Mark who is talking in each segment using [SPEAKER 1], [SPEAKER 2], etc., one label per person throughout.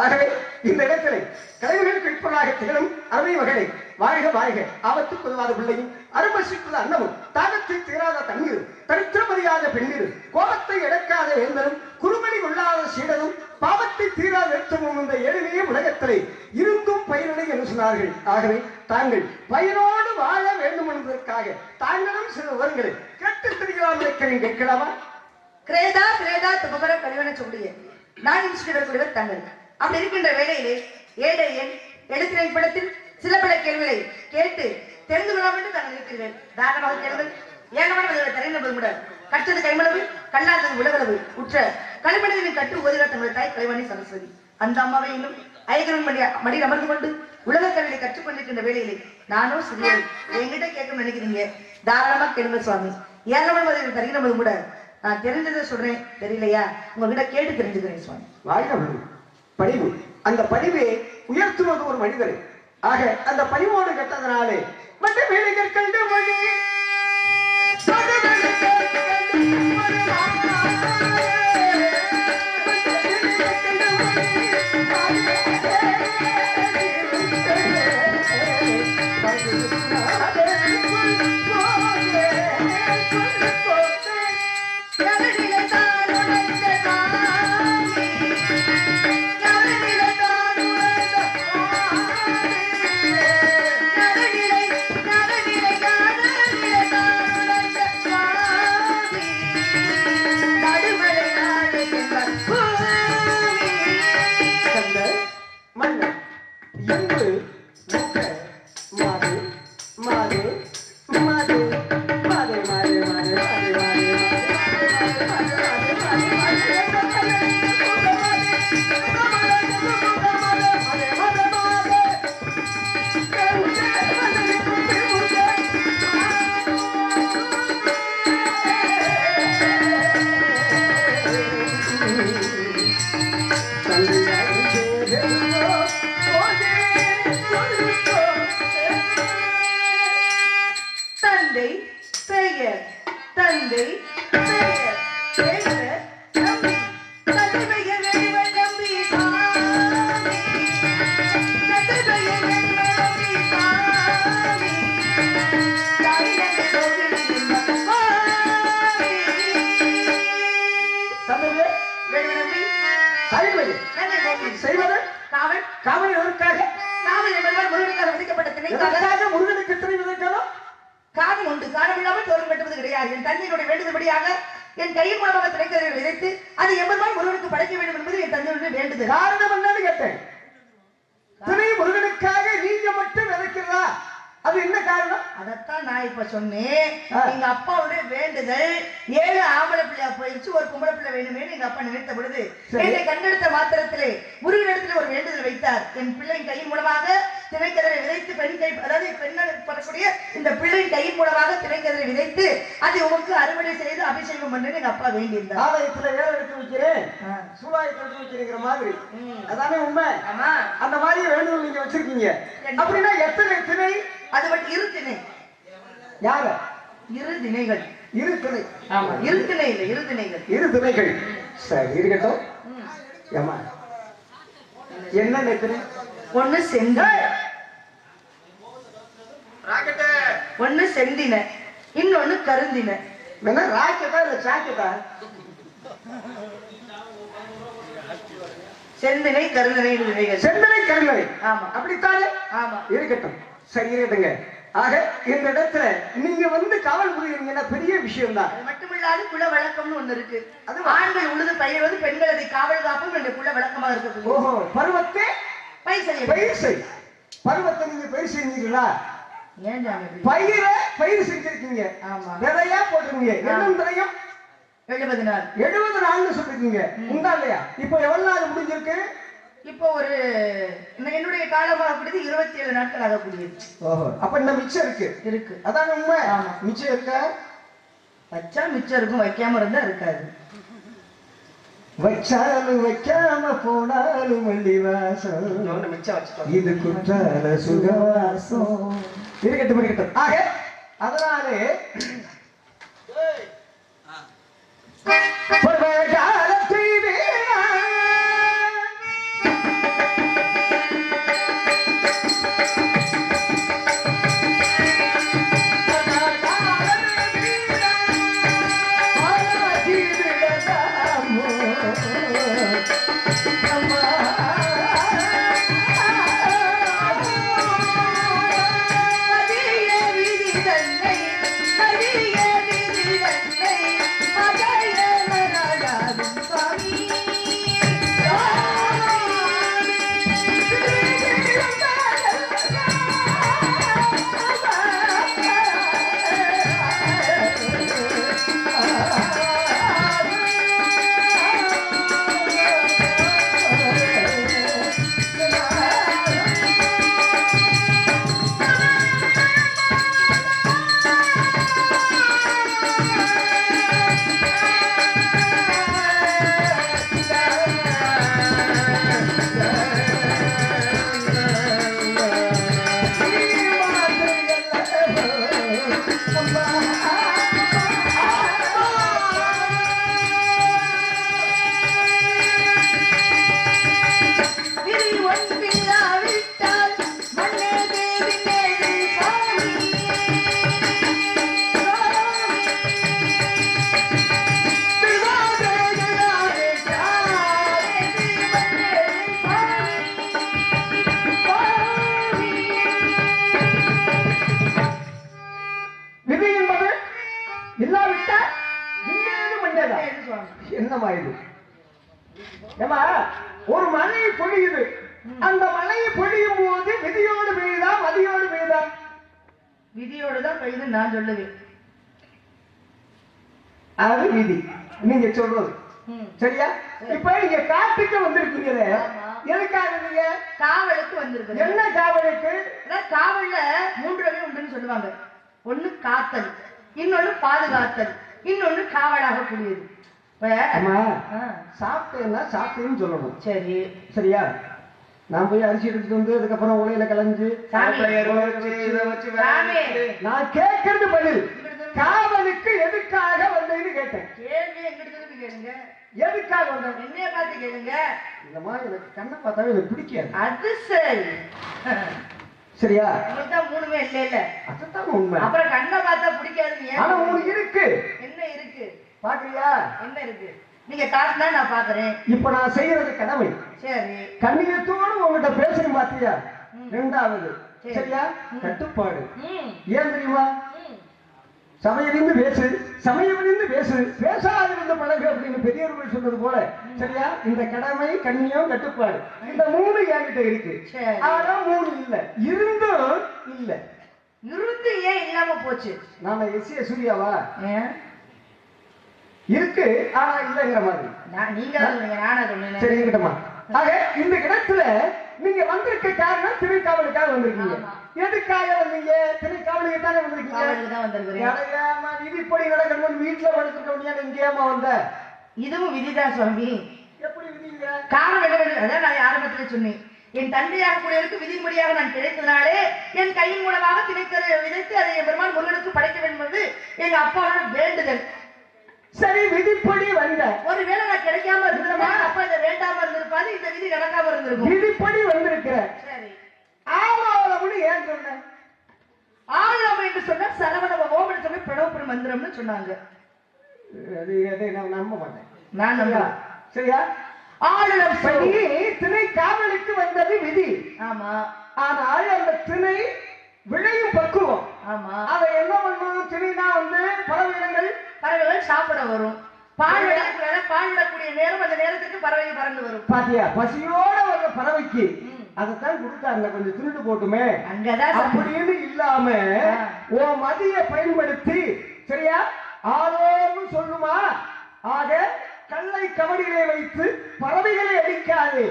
[SPEAKER 1] ஆகவே இந்த இடத்திலே கலைஞர்களுக்கு விற்பனாக திகழும் அருமை மகளை வாழ்க வாழ்க ஆபத்து கொள்ளாத பிள்ளையும் அருமசிக்குள்ள அன்னமும் தாகத்தை தீராத தண்ணீரும் தரித்திரமறியாத பெண்ணீரும் கோபத்தை எடுக்காத வேந்தரும் குறுமணி கொள்ளாத சீடரும் பாவத்தை தீராத நிறுத்தமும் இந்த எளிமைய உலகத்திலே இருந்தும் பயிரிடை என்று சொன்னார்கள். ஆகவே தாங்கள் பயிரோடு வாழ வேண்டும் என்பதற்காக தாங்களும் சில விவரங்களை கேட்டு தெரியாமல் இருக்கிறேன். கேட்கலாமா?
[SPEAKER 2] கிரேதா கிரேதா துபகர கழிவன சொல்லிய நான் இன்ஸ்டியூட் தங்கள் அப்படி இருக்கின்ற வேளையிலே ஏழையன் எழுத்தின் படத்தில் சில பல கேள்விகளை கேட்டு தெரிந்து கொள்ள வேண்டும் தாங்கள் இருக்கிறீர்கள். தாராளமாக கேள்வி ஏகமான தெரிந்தபோது கூட கற்றது கைமளவு கண்ணாதது உலகளவு உற்ற களிமணியின் கட்டு ஓதுகிறார் தங்கள் தாய் கலைவாணி சரஸ்வதி. அந்த அம்மாவை இன்னும் ஐயகரன் மடியில் அமர்ந்து கொண்டு உலக கல்வியை கற்றுக்கொண்டிருக்கின்ற வேளையிலே நானும் சிறியல் என்கிட்ட கேட்கணும்னு நினைக்கிறீங்க. தாராளமா கேளுங்க சுவாமி. ஏகமான தருகிறபோது கூட நான் தெரிஞ்சதை சொல்றேன், தெரியலையா உங்ககிட்ட கேட்டு தெரிஞ்சுக்கிறேன் சுவாமி.
[SPEAKER 1] வாழ்க பணிவு. அந்த பணிவை உயர்த்துவது ஒரு மனிதரை. ஆக அந்த பணிவோடு கெட்டதனாலே மற்ற வேலைகள் கண்டு மணி
[SPEAKER 2] காரணம் உண்டு. காரணம் இல்லாமல் தோறும் கட்டுவது கிடையாது. என் தந்தையினுடைய வேண்டுதல்படியாக என் கையின் மூலமாக திரைக்கதை விதைத்து அதை எவ்வளவு முருகனுக்கு படைக்க வேண்டும் என்பது என் தந்தையுடைய வேண்டுதல்.
[SPEAKER 1] காரணம் என்னன்னு கேட்டேன். துணை முருகனுக்காக நீங்க மட்டும் விதைக்கிறதா? அது என்ன காரணம்?
[SPEAKER 2] அதத்தான் நான் இப்ப சொன்னேன். எங்க அப்பாவுடைய வேண்டுதல் 7 ஆம்பளை பிள்ளையா போயிடுச்சு, ஒரு பொம்பளை பிள்ளை வேணுமே எங்க அப்பா நினைத்த பொழுது என்னை கண்டெடுத்த மாத்திரத்திலே முருகனிடத்தில் ஒரு வேண்டுதல் வைத்தார். என் பிள்ளையின் கையின் மூலமாக திரைக்கதரை விதைத்து பெண் கை, அதாவது பெண்களுக்கு வரக்கூடிய இந்த பிள்ளையின் கையின் மூலமாக திரைக்கதரை விதைத்து அதை உமக்கு அறுவடை செய்து அபிஷேகம் பண்ணு எங்க அப்பா வேண்டியிருந்தார்.
[SPEAKER 1] ஆலயத்துல வேலை எடுத்து வைக்கிறேன், சூழாயத்தை எடுத்து வைக்கிறீங்கிற மாதிரி அதானே உண்மை. அந்த மாதிரி வேண்டுதல் நீங்க வச்சிருக்கீங்க. அப்படின்னா எத்தனை திணை?
[SPEAKER 2] அது மட்டும் இரு திணை.
[SPEAKER 1] யார?
[SPEAKER 2] இரு திணைகள்.
[SPEAKER 1] இரு திணை.
[SPEAKER 2] ஆமா, இரு திணை இல்லை, இரு திணைகள்.
[SPEAKER 1] இரு திணைகள். சரி இருக்கட்டும். ஏமா என்ன திணை?
[SPEAKER 2] ஒண்ணு செந்தின, ஒண்ணு செந்தின, இன்னொன்னு கருந்தின.
[SPEAKER 1] என்ன ராக்கெட்டா இல்ல சாக்கெட்டா?
[SPEAKER 2] செந்தினை கருந்தனை விதைகள்.
[SPEAKER 1] செந்தினை கருந்தனை.
[SPEAKER 2] ஆமா,
[SPEAKER 1] அப்படித்தானே?
[SPEAKER 2] ஆமா,
[SPEAKER 1] இருக்கட்டும். சரி இருக்கட்டுங்க. ஆக இந்த இடத்துல நீங்க வந்து காவல் புரியுறீங்கன்னா பெரிய விஷயம் தான்.
[SPEAKER 2] அது மட்டுமில்லாது குல வழக்கம்னு ஒண்ணு இருக்கு. அது ஆண்கள் உழுது பயிர்வது, பெண்கள் அதை காவல் காப்பும் என்ற குல வழக்கமா இருக்கு.
[SPEAKER 1] ஓஹோ, பருவத்தை
[SPEAKER 2] பயிர் செய்ய.
[SPEAKER 1] பயிர் செய். பருவத்தை நீங்க பயிர் செஞ்சீங்களா?
[SPEAKER 2] ஏன் ஜாமி?
[SPEAKER 1] பயிர் செஞ்சிருக்கீங்க.
[SPEAKER 2] ஆமா,
[SPEAKER 1] விதையா போட்டுருக்கீங்க. என்ன விதையும்
[SPEAKER 2] 70 நாள்.
[SPEAKER 1] 70 நாள்னு சொல்லிருக்கீங்க. உண்டா இல்லையா? இப்போ எவ்வளவு நாள் முடிஞ்சிருக்கு?
[SPEAKER 2] இப்போ ஒரு என்னுடைய காலமாக கூடியது 27 நாட்கள் ஆகக்கூடியது.
[SPEAKER 1] ஓஹோ, அப்ப இந்த மிச்சம் இருக்கு. அதான் உண்மை. மிச்சம் இருக்கா?
[SPEAKER 2] வச்சா மிச்சம் இருக்கும், வைக்காம இருந்தா இருக்காது.
[SPEAKER 1] வச்சாலும் வைக்காம போனாலும் மல்லிவாசம் மிச்சம் வச்சுட்டோம். இது குற்றால சுகவாசம். இருக்கட்டும். ஆக அதனாலே காலத்தை உண்மைதான்.
[SPEAKER 2] என்ன சுவாமி?
[SPEAKER 1] என்னமா இது? ஏமா, ஒரு மழை பொழியுது. அந்த மழை பொழியும் போது விதியோடு பெய்யுதா மதியோடு பெய்யுதா?
[SPEAKER 2] விதியோடு தான் பெய்யுதுன்னு நான் சொல்லுவேன்.
[SPEAKER 1] அது விதி, நீங்க சொல்றது சரியா? இப்ப நீங்க காட்டுக்கு வந்திருக்கீங்களே,
[SPEAKER 2] ஆமா.
[SPEAKER 1] எதுக்காக நீங்க?
[SPEAKER 2] காவலுக்கு வந்திருக்கு.
[SPEAKER 1] என்ன காவலுக்கு?
[SPEAKER 2] காவல்ல 3 வகை உண்டுன்னு சொல்லுவாங்க. ஒண்ணு காத்தல், இன்னொன்னு பாதுகாத்தல், இன்னொன்னு காவலாக கூடியது.
[SPEAKER 1] அம்மா, சாப்பிட்டேன்னா சாப்பிட்டேன்னு சொல்லணும்.
[SPEAKER 2] சரி
[SPEAKER 1] சரியா? நான் போய் அரிசி எடுத்துட்டு வந்து அதுக்கப்புறம் உலையில கலந்து நான் கேட்கறது பதில். காவலுக்கு எதுக்காக வந்தேன்னு கேட்டேன்.
[SPEAKER 2] கேள்வி எங்கிட்ட கேளுங்க.
[SPEAKER 1] எதுக்காக வந்தேன்?
[SPEAKER 2] என்னைய பார்த்து கேளுங்க.
[SPEAKER 1] இல்லம்மா, எனக்கு கண்ணை பார்த்தாவே எனக்கு பிடிக்காது.
[SPEAKER 2] அது சரி.
[SPEAKER 1] சரியா?
[SPEAKER 2] உங்களுக்கு தான் 3மே இல்ல.
[SPEAKER 1] அதுதான் உண்மை.
[SPEAKER 2] அப்புறம் கண்ணை பார்த்தா பிடிக்காதுன்னு
[SPEAKER 1] ஆனா உங்களுக்கு இருக்கு.
[SPEAKER 2] என்ன இருக்கு?
[SPEAKER 1] பாக்குறியா? என்ன
[SPEAKER 2] இருக்கு? நீங்க காட்டினா நான் பாக்குறேன்.
[SPEAKER 1] இப்ப நான் செய்யறது கடமை.
[SPEAKER 2] சரி.
[SPEAKER 1] கண்ணியத்தோடு உங்ககிட்ட பேசுறேன் பாத்தியா? 2வது சரியா? கட்டுப்பாடு. ஏன் தெரியுமா? சமயமிருந்து பேசு, சமயமிருந்து பேசு, பேசாதிருந்து பழகு அப்படின்னு பெரியவர்கள் சொன்னது போல. சரியா? இந்த கடமை, கண்ணியம், கட்டுப்பாடு, இந்த 3 என்கிட்ட இருக்கு. ஆனா 3 இல்ல, இருந்தும் இல்ல.
[SPEAKER 2] இருந்து ஏன் இல்லாம போச்சு?
[SPEAKER 1] நாம எஸ்ஏ சூர்யாவா? இருக்கு ஆனா இல்லங்கிற மாதிரி.
[SPEAKER 2] நீங்க நானா சொன்னேன்.
[SPEAKER 1] சரி, இருக்கட்டுமா? ஆக இந்த இடத்துல நீங்க வந்திருக்க காரணம் திருக்காவலுக்காக வந்திருக்கீங்க. எதுக்காக வந்தீங்க? திருக்காவலுக்கு தானே வந்திருக்கீங்க. விதிப்படி நடக்கணும். வீட்டுல படுத்துக்க இங்கேயாமா வந்த? இதுவும் விதிதான் சுவாமி. எப்படி விதிங்க? காரணம் என்ன? அதான் நான் ஆரம்பத்துல சொன்னேன். என் தந்தையாக கூடியவருக்கு விதிமுறையாக நான் கிடைத்ததுனாலே என் கையின் மூலமாக திணைக்கரை விதைத்து அதை என் பெருமான் முருகனுக்கு படைக்க வேண்டும் என்று எங்க அப்பாவோட வேண்டுதல். சரி, விதிப்படி வந்த. ஒருவேளை நான் கிடைக்காம இருந்தேன்னா அப்ப இதை வேண்டாம இருந்திருப்பாரு, இந்த விதி நடக்காம இருந்திருக்கும். விதிப்படி வந்திருக்கிற. சரி, ஆலோலம்னு ஏன் சொன்ன? ஆலோலம் என்று சொன்னா சரவண ஓமன் சொல்லி பிரணவ மந்திரம்னு சொன்னாங்க. நான் நம்ப மாட்டேன். நான் நம்புறேன். சரியா? ஆலோலம் சொல்லி திணை காவலுக்கு வந்தது விதி. ஆமா. ஆனால் அந்த திணை விளையும் பக்குவம். ஆமா. அதை என்ன பண்ணும்? திணைனா பறவைகள் சாப்பிட வரும். பாலிடக்கூடிய நேரம், அந்த நேரத்துக்கு பறவை பறந்து வரும். பாத்தியா? பசியோட வர்ற பறவைக்கு அதைத்தான் கொடுத்தாங்க, கொஞ்சம் திருட்டு போட்டுமே அங்கதான் அப்படின்னு இல்லாம உன் மதிய பயன்படுத்தி. சரியா? ஆலோன்னு சொல்லுமா? ஆக கல்லை கவடியிலே வைத்து பறவைகளை அடிக்காது,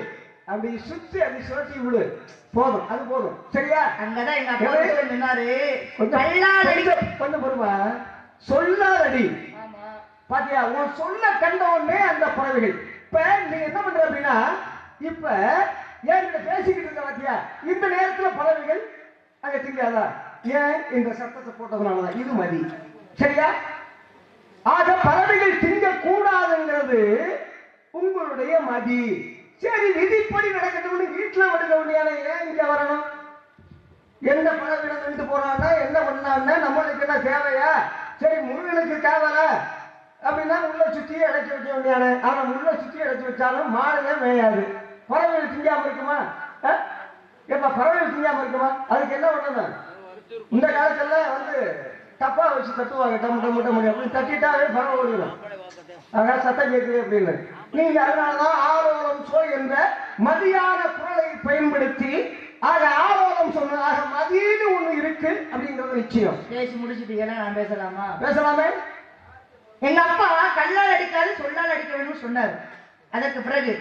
[SPEAKER 1] அப்படி சுற்றி அப்படி சுழட்டி விடு, போதும், அது போதும். சரியா? அங்கதான் எங்க அப்பா சொன்னாரு, கொஞ்சம் பொறுமா, சொல்லாதடி. பாத்தியா? உன் சொல்ல கண்ட உடனே அந்த பறவைகள். இப்ப நீ என்ன பண்ற அப்படின்னா, இப்ப என்கிட்ட பேசிக்கிட்டு இருக்க பாத்தியா, இந்த நேரத்துல பறவைகள் அங்க திங்காதா? ஏன்? இந்த சத்தத்தை போட்டதுனாலதான். இது மதி. சரியா? ஆக பறவைகள் திங்க கூடாதுங்கிறது உங்களுடைய மதி. சரி, விதிப்படி நடக்கட்டும். வீட்டுல விடுக்க முடியாது, ஏன் இங்க வரணும்? எந்த பறவைகள் நின்று போறான்னா என்ன பண்ணான்னா நம்மளுக்கு என்ன தேவையா? சரி, முருகனுக்கு காவலா அப்படின்னா முள்ள சுத்தியே அடைச்சி வைக்க வேண்டியான. ஆனா முள்ள சுத்தி அடைச்சி வச்சாலும் மாடுதான் மேயாது. பறவைகள் திங்காம இருக்குமா? எப்ப பறவைகள் திங்காம இருக்குமா? அதுக்கு என்ன பண்ணணும்? இந்த காலத்துல தப்பா வச்சு தட்டுவாங்க, டம்மு டம்மு டம்மு அப்படின்னு தட்டிட்டாவே பறவை ஓடிடும். ஆக சத்தம் கேட்குது அப்படின்னு. நீங்க அதனாலதான் ஆலோலம் சொல் என்ற மதியான குரலை பயன்படுத்தி, ஆக ஆலோலம் சொன்ன, ஆக மதியன்னு ஒண்ணு இருக்கு அப்படிங்கிறது நிச்சயம். பேசி முடிச்சுட்டீங்கன்னா நான் பேசலாமா? பேசலாமே. எங்க அப்பா கல்லால் அடிக்காது சொல்லால் அடிக்க வேண்டும் சொன்னார். அதற்கு பிறகு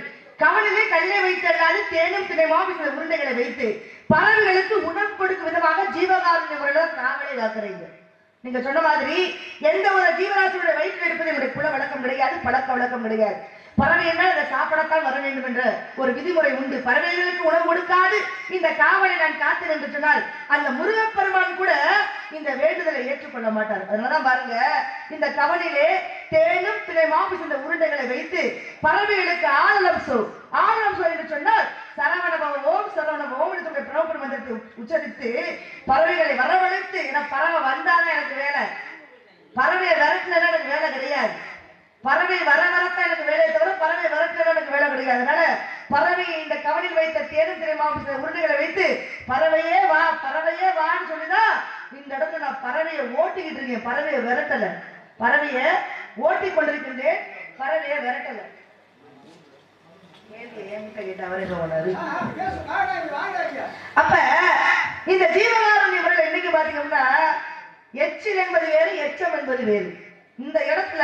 [SPEAKER 1] கவனிலே கல்லை வைத்தல்லாது தேனும் திணை மாவின உருண்டைகளை வைத்து பறவைகளுக்கு உணவு கொடுக்கும் விதமாக ஜீவகாருண்ய முறையில் காவலை காக்கிறீங்க. நீங்க சொன்ன மாதிரி எந்த ஒரு ஜீவராசியோட வயிற்றில் இருப்பது என்னுடைய குல வழக்கம் கிடையாது, பழக்க வழக்கம் கிடையாது. பறவை என்றால் அதை சாப்பிடத்தான் வர வேண்டும் என்ற ஒரு விதிமுறை உண்டு. பறவைகளுக்கு உணவு கொடுக்காது இந்த காவலை நான் காத்தேன் என்று சொன்னால் அந்த முருகப்பெருமான் கூட இந்த வேண்டுதலை ஏற்றுக்கொள்ள மாட்டார். அதனாலதான் பாருங்க, இந்த கவனிலே தேனும் திணை மாவு இந்த உருண்டைகளை வைத்து பறவைகளுக்கு ஆலலம் சொல் என்று சொன்னால் சரவணபவ ஓம் சரவணபவ ஓம் என்று பிரணவ மந்திரத்தை உச்சரித்து பறவைகளை வரவழைத்து, என பறவை வந்தாதான் எனக்கு வேலை, பறவையை விரட்டினா எனக்கு வேலை கிடையாது. பறவை வரத்தான் எனக்கு வேலையை தவிர பறவை வரட்டும் எனக்கு வேலை கிடையாது. அதனால பறவையை இந்த கவனில் வைத்த தேனும் திணை மாவு உருண்டைகளை வைத்து பறவையே வா பறவையே வான்னு சொல்லிதான் இந்த இடத்துல நான் பறவையை ஓட்டிக்கிட்டு இருக்கேன். பறவையை விரட்டல, பறவையை
[SPEAKER 2] ஓட்டிக் கொண்டிருக்கின்றேன். பறவையை விரட்டல. அப்ப இந்த ஜீவகாருண்ய முறையில் என்னைக்கு பாத்தீங்கன்னா எச்சில் என்பது வேறு, எச்சம் என்பது வேறு. இந்த இடத்துல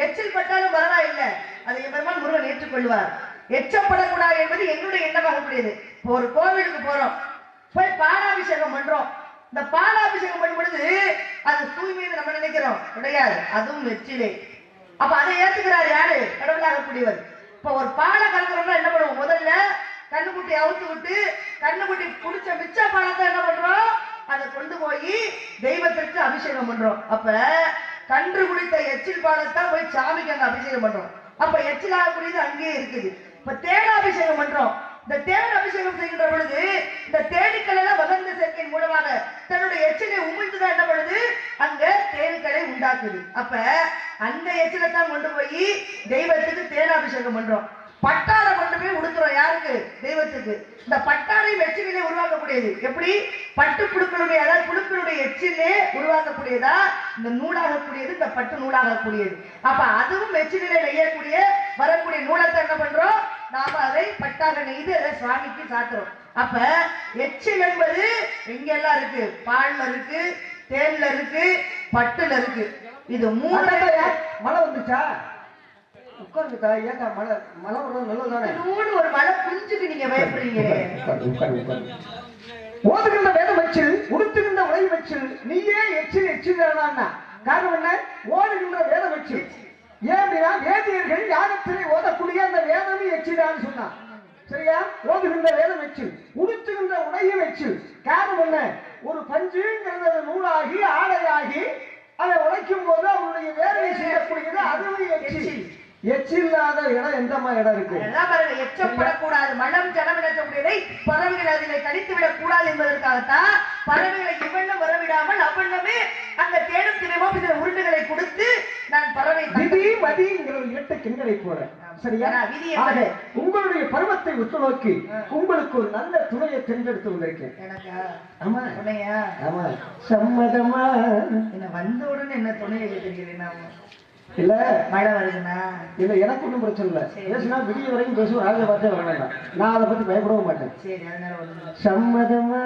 [SPEAKER 2] எச்சில் பட்டாலும் பரவாயில்லை, அதை பெருமாள் முருகன் ஏற்றுக்கொள்வார். எச்சப்படக்கூடாது என்பது எங்களுடைய எண்ணமாக கூடியது. இப்போ ஒரு கோவிலுக்கு போறோம், போய் பாலாபிஷேகம் பண்றோம். இந்த பாலாபிஷேகம் பண்ணும் பொழுது அது தூய்மையை நம்ம நினைக்கிறோம், கிடையாது, அதுவும் எச்சிலே. அப்ப அதை ஏத்துக்கிறார் யாரு? கடவுளாக கூடியவர். இப்ப ஒரு பாலை கலக்கிறோம்னா என்ன பண்ணுவோம்? முதல்ல கண்ணுக்குட்டி அவுத்து விட்டு கண்ணுக்குட்டி குடிச்ச மிச்ச பாலத்தை என்ன பண்றோம்? அதை கொண்டு போய் தெய்வத்திற்கு அபிஷேகம் பண்றோம். அப்ப கன்று குடித்த எச்சில் பாலத்தான் போய் சாமிக்கு அங்க அபிஷேகம் பண்றோம். அப்ப எச்சிலாக கூடியது அங்கேயே இருக்குது. இப்ப தேனாபிஷேகம் பண்றோம். இந்த தேன் அபிஷேகம் செய்கின்ற பொழுது இந்த தேனீக்கள் எல்லாம் வகந்த சேர்க்கையின் மூலமாக தன்னுடைய எச்சிலை உமிழ்ந்துதான் என்ன பண்ணுது? அங்க தேனீக்களை உண்டாக்குது. அப்ப அந்த எச்சிலை தான் கொண்டு போய் தெய்வத்துக்கு தேனாபிஷேகம் பண்றோம். பட்டாடை கொண்டு போய் உடுத்துறோம். யாருக்கு? தெய்வத்துக்கு. இந்த பட்டாடை எச்சிலே உருவாக்கக்கூடியது. எப்படி? பட்டு புழுக்களுடைய, அதாவது புழுக்களுடைய எச்சிலே உருவாக்கக்கூடியதா இந்த நூலாகக்கூடியது, இந்த பட்டு நூலாகக்கூடியது. அப்ப அதுவும் எச்சிலே நெய்யக்கூடிய வரக்கூடிய நூலத்தை என்ன பண்றோம்? நாம அதை பட்டாக நெய்து அதை சுவாமிக்கு சாத்துறோம். அப்ப எச்சில் என்பது எங்கெல்லாம் இருக்கு? பால்ல இருக்கு, தேன்ல இருக்கு, பட்டுல இருக்கு. இது மூணு.
[SPEAKER 1] மழை வந்துச்சா? உட்கார்ந்துட்டா ஏக்கா மழை மழை வர்றது நல்லதுதானே?
[SPEAKER 2] ஒரு மழை குஞ்சுக்கு நீங்க பயப்படுறீங்களே.
[SPEAKER 1] ஓதுகின்ற வேதம் எச்சில், உடுத்துகின்ற உலக எச்சில், நீயே எச்சில் எச்சில். காரணம் என்ன? ஓதுகின்ற வேதம் எச்சில். ஏன் அப்படின்னா வேதியர்கள் யாகத்திலே ஓதக்கூடிய அந்த வேதமே எச்சிலான்னு சொன்னான். சரியா? ஓதுகின்ற வேதம் எச்சில், உடுத்துகின்ற உடையும் எச்சில். காரணம் என்ன? ஒரு பஞ்சுங்கிறது நூலாகி ஆடையாகி அதை உழைக்கும் போது அவருடைய வேலையை செய்யக்கூடியது அதுவும் எச்சில். எச்சில்லாத இடம் எந்த மாதிரி இடம் இருக்கு?
[SPEAKER 2] எச்சப்படக்கூடாது, மனம் ஜனமிடக்கூடியதை பறவைகள் அதிலே கடித்து விடக் கூடாது என்பதற்காகத்தான் பறவைகளை இவ்வண்ணம் வரவிடாமல் அவ்வண்ணமே அங்க தேடும் தினமோ சில உருண்டுகளை கொடுத்து நான் பறவை
[SPEAKER 1] விதி மதிங்கிற இரட்டை கிண்களை போறேன். சரியா? உங்களுடைய பருவத்தை உற்று நோக்கி உங்களுக்கு ஒரு நல்ல துணையை தேர்ந்தெடுத்து வந்திருக்கேன். ஆமா ஆமா. சம்மதமா?
[SPEAKER 2] என்ன வந்த உடனே என்ன துணையை கேட்கிறீங்க?
[SPEAKER 1] இல்ல
[SPEAKER 2] மழை வருதுன்னா
[SPEAKER 1] இல்ல, எனக்கு ஒன்றும் பிரச்சனை இல்லை. பேசுனா விடிய வரைக்கும் பேசுவோம், ராஜா பார்த்தே வர வேண்டாம். நான் அதை பத்தி பயப்படவும் மாட்டேன்.
[SPEAKER 2] சரி, அதனால
[SPEAKER 1] சம்மதமா?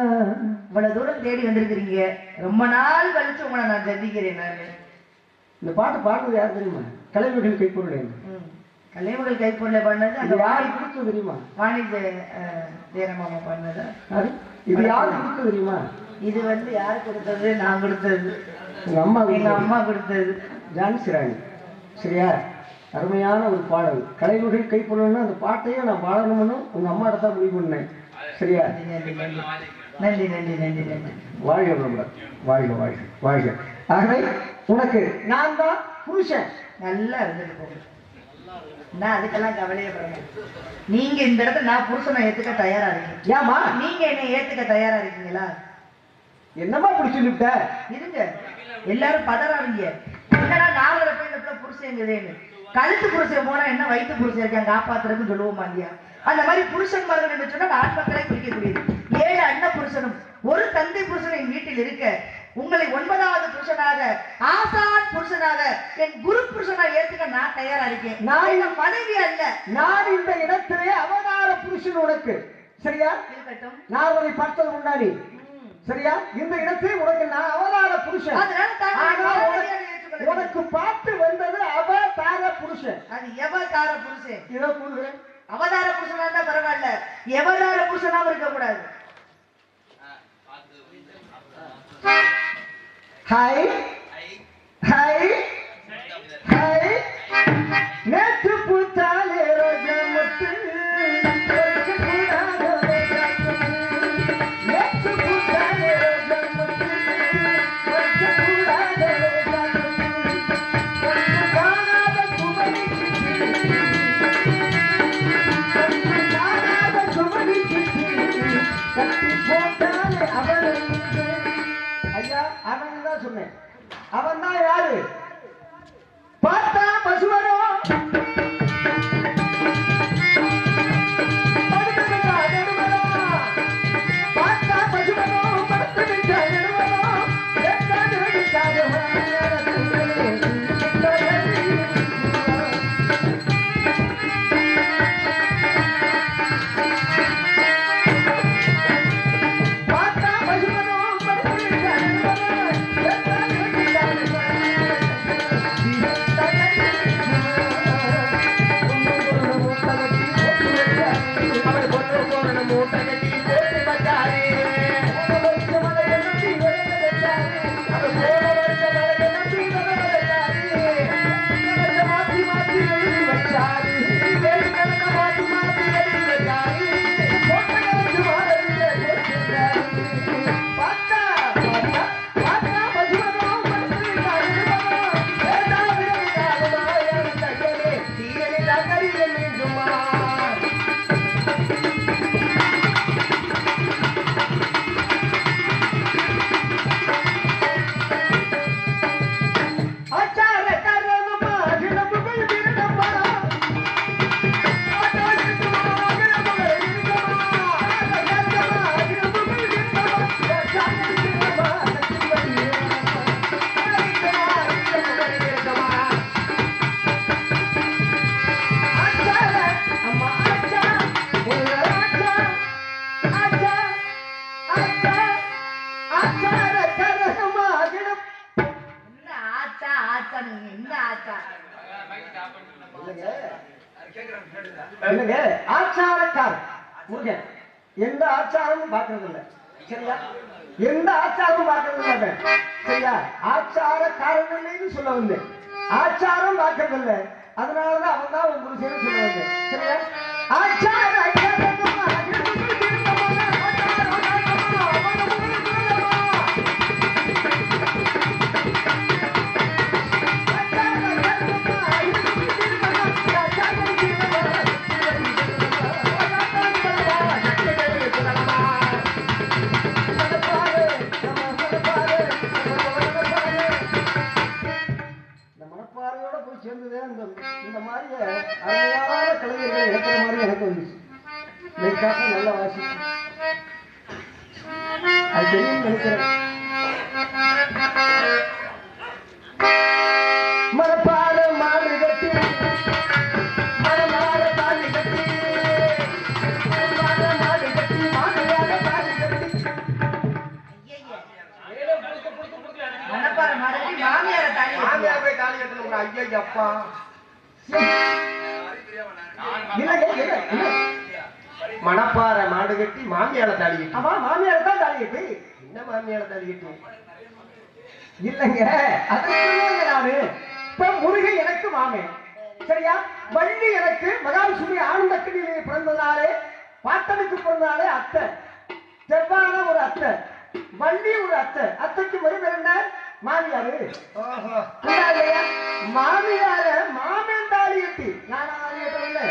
[SPEAKER 2] இவ்வளவு தூரம் தேடி வந்திருக்கிறீங்க, ரொம்ப நாள் கழிச்சு உங்களை நான் சந்திக்கிறேன். நான்
[SPEAKER 1] இந்த பாட்டு பாடுறது யார் தெரியுமா? கலைமகள் கைப்பொருள்.
[SPEAKER 2] கலைமகள் கைப்பொருளை பண்ணது அந்த
[SPEAKER 1] யாரு கொடுத்தது தெரியுமா?
[SPEAKER 2] வாணிஜ தேரமாமா பண்ணதா?
[SPEAKER 1] இது யாரு கொடுத்தது தெரியுமா?
[SPEAKER 2] இது யாரு கொடுத்தது? நான் கொடுத்தது.
[SPEAKER 1] எங்க அம்மா.
[SPEAKER 2] எங்க அம்மா கொடுத்தது.
[SPEAKER 1] ஜான்சி ராணி. சரியா? அருமையான ஒரு பாடல். கலைமகள் கைப்பொருள்னா அந்த பாட்டையே நான் பாடணும்னு உங்க அம்மா இடத்த முடிவு பண்ணேன். சரியா?
[SPEAKER 2] நன்றி நன்றி நன்றி நன்றி நன்றி.
[SPEAKER 1] வாழ்க நம்மள, வாழ்க வாழ்க வாழ்க. ஆகவே உனக்கு நான் தான் புருஷன்.
[SPEAKER 2] நல்லா இருந்துட்டு போங்க. நான் அதுக்கெல்லாம் கவலையப்படுறேன். நீங்க இந்த இடத்துல நான் புருஷனை ஏத்துக்க தயாரா இருக்கீங்க.
[SPEAKER 1] ஏமா
[SPEAKER 2] நீங்க என்னை ஏத்துக்க தயாரா இருக்கீங்களா?
[SPEAKER 1] என்னமா அப்படி சொல்லிவிட்ட?
[SPEAKER 2] இருங்க, எல்லாரும் பதறாதீங்க. என்னடா நாவல போய் இந்த பிள்ளை புருஷங்கிறேன்னு. கழுத்து புருஷன் போனா என்ன, வயிற்று புருஷன் இருக்காங்க காப்பாத்துறதுன்னு சொல்லுவோமா இல்லையா? அந்த மாதிரி புருஷன்மார்கள் என்று சொன்னால் ஆத்மக்களை குறிக்கக்கூடியது. 7 அண்ண புருஷனும் ஒரு தந்தை புருஷன் என் வீட்டில் இருக்க உங்களை 9வது புருஷனாக, ஆசான் புருஷனாக, என் குரு புருஷனாக ஏத்துக்க நான் தயாரா இருக்கேன். நான் இந்த மனைவி அல்ல. நான் இந்த இடத்திலே அவதார புருஷன் உனக்கு. சரியா? இருக்கட்டும். நான் உன்னை பார்த்தது முன்னாடி. சரியா? இந்த இடத்திலே உனக்கு நான் அவதார புருஷன். உனக்கு பார்த்து வந்தது அவதார புருஷன். அது எவதார புருஷன். இதோ கூறுகிறேன். அவதார புருஷனா இருந்தா பரவாயில்ல, எவதார புருஷனாவும் இருக்க கூடாது. Hi hi hi. நேற்று பூத்தாலே ரோஜா முத்து, நேற்று பூத்தாலே ரோஜா முத்து, அவன் தான் சொன்னேன். அவன் தான் யாரு? பார்த்தா பசுவரோ
[SPEAKER 1] இல்லைங்க ஆச்சாரக்கார் முருகன் எந்த ஆச்சாரமும் பார்க்கறது இல்லை சரியா எந்த ஆச்சாரமும் பார்க்கறது இல்லை சரியா ஆச்சாரக்காரன்னு சொல்ல வந்தேன் ஆச்சாரம் பார்க்கறது இல்லை அதனாலதான் அவன் தான் உன் புருஷன் சொல்ல வந்தேன் சரியா ஆச்சார சேர்ந்ததே இந்த மாதிரி அருமையான கலைஞர்களை இழக்கிற மாதிரி எனக்கு வந்துச்சு மெய்காக்க நல்ல வாசி அது தெரியும் நினைக்கிறேன் மரப்பாட மாடு கட்டி மரமாட தாலி கட்டி மாடு கட்டி மாடுயாக தாலி கட்டி
[SPEAKER 2] மணப்பாறை மாடு மாமியார தாலி
[SPEAKER 1] மாமியார் போய் தாலி கட்டணும் ஐயா அப்பா மணப்பாறை மாடு கட்டி மாமியால தாலி கட்டி ஆமா மாமியால தான் தாலி கட்டி என்ன மாமியால தாலி கட்டி இல்லைங்க அதற்கு நானு இப்ப முருகன் எனக்கு மாமன் சரியா வள்ளி எனக்கு மகாவிஷ்ணு ஆனந்த கிணியிலே பிறந்ததாலே பாட்டனுக்கு பிறந்தாலே அத்தை செவ்வான ஒரு அத்தை வள்ளி ஒரு அத்தை அத்தைக்கு மருமகள் என்ன மாமியாரு மாமியார மாமன் தாலி கட்டி நானா தாலி கட்டவில்லை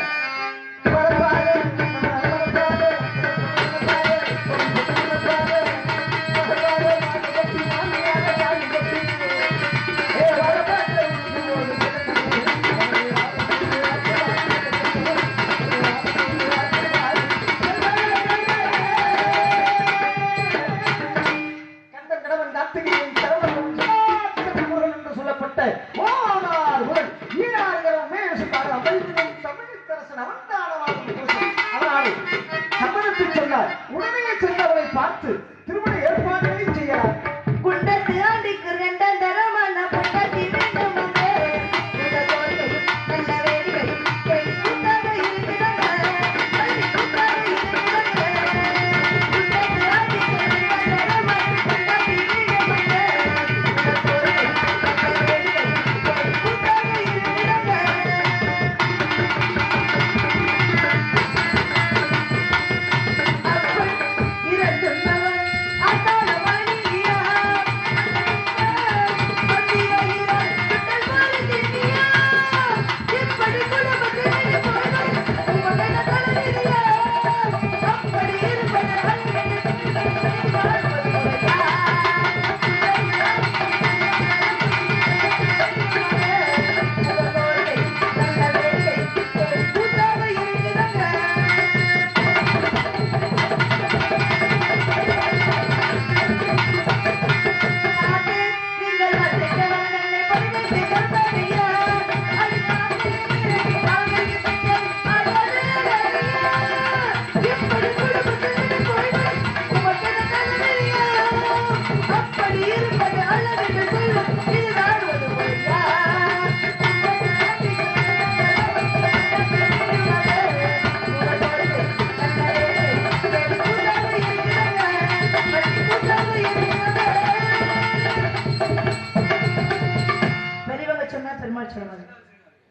[SPEAKER 1] உடனே சென்றவரை பார்த்து திருமண ஏற்பாடுகளை செய்யலாம்
[SPEAKER 2] குண்டத்து ஆண்டிக்கு ரெண்டாம் தரமான பட்டத்தி வேண்டும்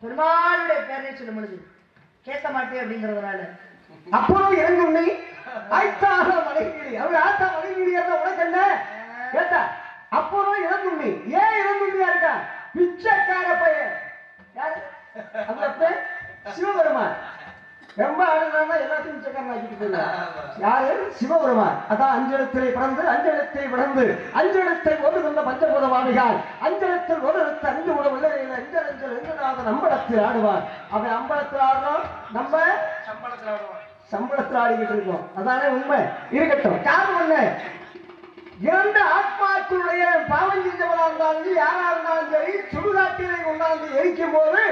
[SPEAKER 2] பெருமாளுடைய பேரை சொல்லும் பொழுது கேட்க மாட்டேன் அப்படிங்கிறதுனால
[SPEAKER 1] அப்புறம் இறங்கு உன்னை ஆய்த்தாக மலைநீடி அவள் ஆத்தா மலைநீடி உனக்கு என்ன கேட்டா அப்புறம் இறங்குண்ணி ஏன் இறங்குண்ணியா இருக்கா பிச்சைக்கார பையன் யாரு அந்த சிவபெருமான் ரொம்ப ஆளுநர் எல்லாத்தையும் பிச்சைக்காரன் ஆக்கிட்டு போயிருக்கான் யாரு சிவபெருமான் அதான் அஞ்செழுத்திலே பிறந்து அஞ்செழுத்தை விளந்து அஞ்செழுத்தை ஒரு கொண்ட பஞ்சபூத வாமிகால் அஞ்செழுத்தில் ஒரு எழுத்து அஞ்சு உட வெள்ளையில அஞ்சல் அஞ்சல் எங்கனாவது அம்பலத்தில் ஆடுவார் அவன் அம்பலத்தில் ஆடுறோம் நம்ம சம்பளத்தில் ஆடிக்கிட்டு இருக்கோம் அதானே உண்மை இருக்கட்டும் காரணம் என்ன இரண்டு ஆத்மாக்களுடைய பாவம் செஞ்சவனா இருந்தாலும் யாரா இருந்தாலும் சரி சுடுகாட்டினை கொண்டாந்து எரிக்கும் போது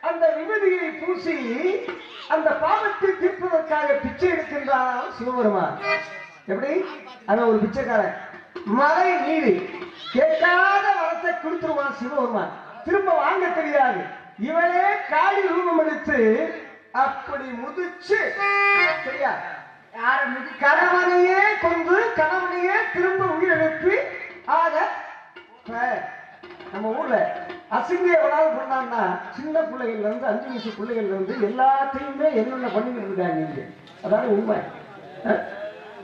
[SPEAKER 1] அந்த விபதியை பூசி அந்த பாவத்தை தீர்ப்பதற்காக பிச்சை எடுக்கின்றான் சிவபெருமான் எப்படி அவன் ஒரு பிச்சைக்காரன் மழை நீர் கேட்காத வரத்தை கொடுத்துருவான் சிவபெருமான் திரும்ப வாங்க தெரியாது இவளே காளி ரூபம் எடுத்து அப்படி முதிச்சு சரியா
[SPEAKER 2] யார
[SPEAKER 1] கணவனையே கொண்டு கணவனையே திரும்ப உயிர் எழுப்பி ஆக நம்ம ஊர்ல அசிங்க எவ்வளவு பண்ணான்னா சின்ன பிள்ளைகள்ல இருந்து 5 வயசு பிள்ளைகள்ல இருந்து எல்லாத்தையுமே என்னென்ன பண்ணிக்கிட்டு இருக்காங்க இங்க அதாவது உண்மை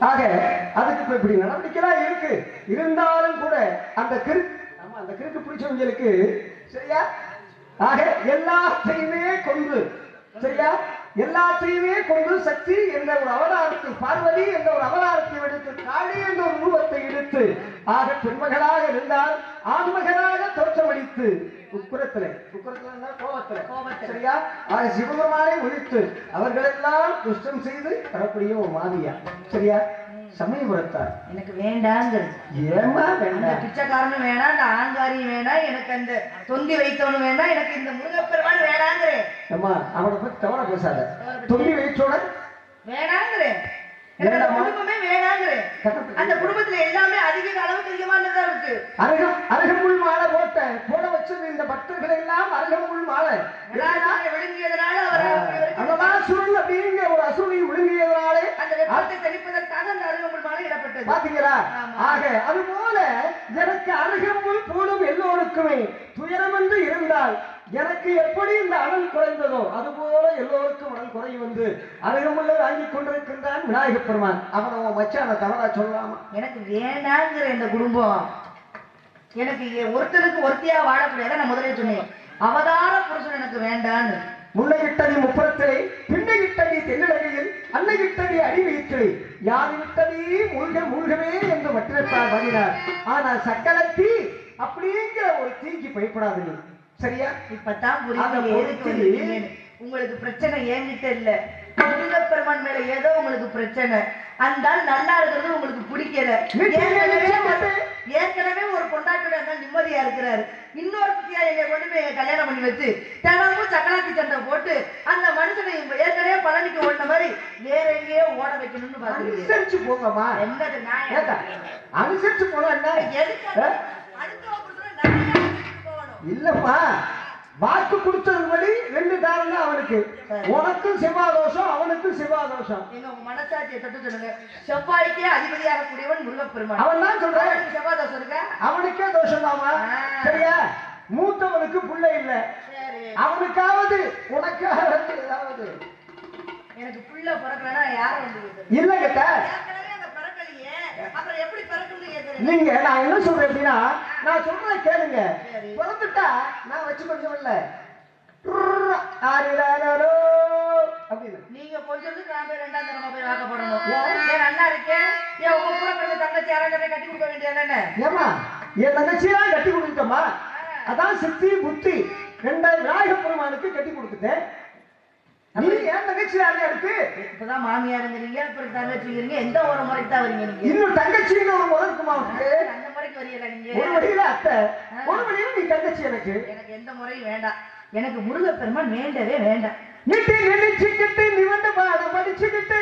[SPEAKER 1] ஆக அதுக்கு இப்ப இப்படி நடவடிக்கைலாம் இருக்கு இருந்தாலும் கூட அந்த கிறுக்கு பிடிச்சவங்களுக்கு சரியா ஆக எல்லாத்தையுமே கொண்டு சரியா எல்லாத்தையுமே கொண்டு சக்தி என்ற ஒரு அவதாரத்தை பார்வதி என்ற ஒரு அவதாரத்தை எடுத்து காளி என்ற ஒரு ரூபத்தை எடுத்து ஆக பெண்மகளாக இருந்தால் ஆண்மகனாக தோற்றமளித்து உக்குரத்துல கோபத்துல சரியா ஆக சிவபெருமானை ஒழித்து அவர்களெல்லாம் துஷ்டம் செய்து வரக்கூடிய ஒரு மாதிரியா சரியா சமயபுரத்தார்
[SPEAKER 2] எனக்கு வேண்டாங்கிறது
[SPEAKER 1] ஏமா வேண்டாம்
[SPEAKER 2] பிச்சைக்காரனும் வேணாம் அந்த ஆங்காரியும் வேணாம் எனக்கு அந்த தொந்தி வைத்தவனும் வேண்டாம் எனக்கு இந்த முருகப்பெருமான் வேணாங்கிறேன்
[SPEAKER 1] அம்மா அவனை பத்தி தவற பேசாத தொந்தி வைத்தோட
[SPEAKER 2] வேணாங்கிறேன் குடும்பமே வேணாங்கிறேன் அந்த குடும்பத்துல எல்லாமே அதிக அளவுக்கு அதிகமானதா இருக்கு
[SPEAKER 1] அருகம்புல் மாலை போட வச்சது இந்த பக்தர்கள் எல்லாம் அருகம்புல் மாலை
[SPEAKER 2] விழுங்கியதனால
[SPEAKER 1] அசுரன் அப்படிங்கிற ஒரு அசுரனை விழுங்கியதனாலே
[SPEAKER 2] அந்த வெப்பத்தை தெளிப்பதற்காக அந்த அருகம்புல் மாலை இடப்பட்டது
[SPEAKER 1] பாத்தீங்களா ஆக அது போல எனக்கு அருகம்புல் போடும் எல்லோருக்குமே துயரம் என்று இருந்தால் எனக்கு எப்படி இந்த அனல் குறைந்ததோ அதுபோல எல்லோருக்கும் அனல் குறையும் வந்து அருகமுள்ள வாங்கி கொண்டிருக்கின்றான் விநாயகப் பெருமான் அவன் மச்சான தவறா சொல்லலாமா
[SPEAKER 2] எனக்கு வேணாங்கிற இந்த குடும்பம் எனக்கு ஒருத்தருக்கு ஒருத்தியா வாழக்கூடியத நான் முதலே சொன்னேன் அவதார புருஷன் எனக்கு வேண்டான்னு
[SPEAKER 1] முன்னையிட்டதி முப்புறத்திலே பின்னையிட்டதி தென்னழகையில் அன்னையிட்டதி அடிவயிற்றிலே யார் விட்டதி மூழ்கவே என்று மற்றத்தார் வழினார் ஆனால் சக்கலத்தி அப்படிங்கிற ஒரு தீக்கு பயப்படாது சரியா
[SPEAKER 2] இப்பதான் புரியுது உங்களுக்கு பிரச்சனை ஏங்கிட்ட இல்ல முருகப்பெருமான் மேல ஏதோ உங்களுக்கு பிரச்சனை அந்த நல்லா இருக்கிறது உங்களுக்கு பிடிக்கல ஏற்கனவே ஒரு பொண்டாட்டியோட நிம்மதியா இருக்கிறாரு இன்னொரு குட்டியா என்னை கொண்டு போய் கல்யாணம் பண்ணி வச்சு தினமும் சக்கராத்தி சண்டை போட்டு அந்த மனுஷனை ஏற்கனவே பழனிக்கு ஓடின மாதிரி வேற எங்கேயோ ஓட வைக்கணும்னு பாக்குறீங்க
[SPEAKER 1] அனுசரிச்சு போங்கம்மா
[SPEAKER 2] என்னது நான்
[SPEAKER 1] அனுசரிச்சு போனா என்ன இல்லம்மா வாக்கு கொடுத்ததுபடி 2 தாரம் தான் அவனுக்கு உனக்கும் செவ்வாதோஷம் அவனுக்கும் செவ்வாதோஷம்
[SPEAKER 2] எங்க மனசாட்சியை தொட்டு சொல்லுங்க செவ்வாய்க்கே அதிபதியாக கூடியவன் முருகப்பெருமான்
[SPEAKER 1] அவன் தான் சொல்றான்
[SPEAKER 2] செவ்வாதோஷம் இருக்க
[SPEAKER 1] அவனுக்கே தோஷம் தாமா சரியா மூத்தவனுக்கு பிள்ளை இல்ல அவனுக்காவது உனக்காவது ஏதாவது
[SPEAKER 2] எனக்கு புள்ள பிறக்கலன்னா யாரும் வந்து
[SPEAKER 1] இல்ல கேட்ட
[SPEAKER 2] அப்புறம் எப்படி பிறக்குன்னு
[SPEAKER 1] நீங்க நான் என்ன சொல்றேன் அப்படின்னா நான் சொல்றத கேளுங்க பிறந்துட்டா நான் வச்சு கொஞ்சம் இல்ல அப்படின்னு
[SPEAKER 2] நீங்க கொஞ்சம் நான் போய் 2ஆம் தரமா போய் வாக்கப்படணும் ஏன் அண்ணா இருக்கேன் ஏன் உங்க கூட பிறந்த தங்கச்சி யாராவது கட்டி கொடுக்க வேண்டியதானே
[SPEAKER 1] ஏமா என் தங்கச்சியெல்லாம் கட்டி கொடுத்துட்டோமா அதான் சித்தி புத்தி 2 விநாயகப் பெருமானுக்கு கட்டி கொடுத்துட்டேன் நீ ஏன் தங்கச்சி யாரையா இருக்கு
[SPEAKER 2] இப்பதான் மாமியாருங்கிறீங்க அப்புறம் தங்கச்சிங்கிறீங்க எந்த ஒரு முறைக்கு தான் வரீங்க நீங்க
[SPEAKER 1] இன்னும் தங்கச்சின்னு ஒரு முறை இருக்குமா
[SPEAKER 2] அந்த முறைக்கு வரீங்களா நீங்க
[SPEAKER 1] ஒரு வழியில அத்தை ஒரு வழியில நீ தங்கச்சி எனக்கு
[SPEAKER 2] எந்த முறையும் வேண்டாம் எனக்கு முருகப்பெருமான் வேண்டவே வேண்டாம்
[SPEAKER 1] நீட்டி நினைச்சுக்கிட்டு நீ வந்து பாடம் படிச்சுக்கிட்டு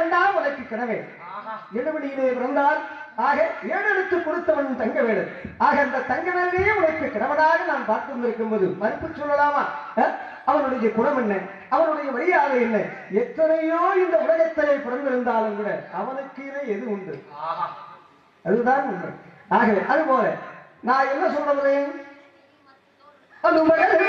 [SPEAKER 1] தாண்டா உனக்கு கிடவே எழுவடியிலே பிறந்தால் ஆக ஏழெடுத்து கொடுத்தவன் தங்கவேலு. ஆக அந்த தங்கவேலையே உனக்கு கிழவனாக நான் பார்த்திருந்திருக்கும் போது மறுப்பு சொல்லலாமா? அவனுடைய குணம் என்ன, அவனுடைய மரியாதை என்ன? எத்தனையோ இந்த உலகத்திலே பிறந்திருந்தாலும் கூட அவனுக்கு எது உண்டு? அதுதான் உண்மை. ஆகவே அதுபோல நான் என்ன சொல்றேன், அந்த மகள்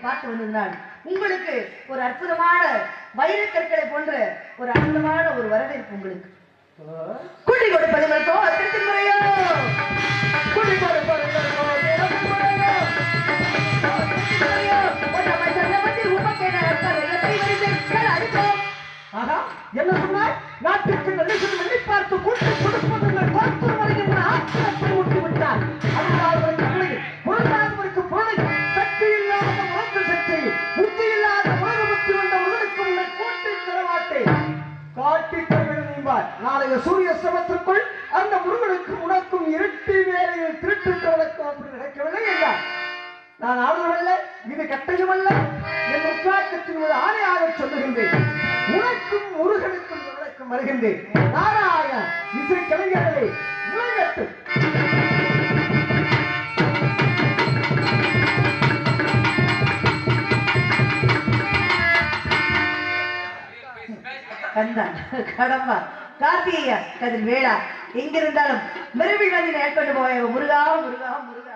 [SPEAKER 2] பார்த்து வந்ததுனால் உங்களுக்கு ஒரு அற்புதமான வைரக்கற்களை போன்ற ஒரு அற்புதமான ஒரு வரவேற்பு உங்களுக்கு கூட்டி கொடுப்பதற்கோ திருத்தின் முறையோ கூட்டி கொடுப்பதற்கோ
[SPEAKER 1] என்ன சொன்னார்? நாட்டுக்கு நல்ல பார்த்து கூட்டி கொடுப்பதற்கு பார்த்து வருகின்ற ஆத்திரத்தை ஊட்டி விட்டார். பொருளாதாரத்திற்கு பொருளை சக்தி இல்லாத உலக சக்தி புத்தி இல்லாத உலக புத்தி வந்தவர்களுக்கு உன்னை கூட்டி தரமாட்டேன், காட்டி தருவார். நாளைய சூரிய சிரமத்திற்குள் அந்த முருகனுக்கு உனக்கும் இருட்டி வேலையில் திருட்டு வழக்கம் அப்படி நடக்கவில்லை என்றார். நான் ஆளுநரல்ல, இது கட்டயமல்ல என் உற்சாகத்தின் ஒரு ஆணையாக சொல்லுகின்றேன். உனக்கும் முருகனுக்கும் வழக்கம் வருகின்றேன். நாராயண இசை கலைஞர்களே உலகத்து
[SPEAKER 2] கந்தா கடம்பா கார்த்திகையா கதிர் வேளா எங்கிருந்தாலும் மெருவில் வந்து நேர்கொண்டு போய முருகா முருகா முருகா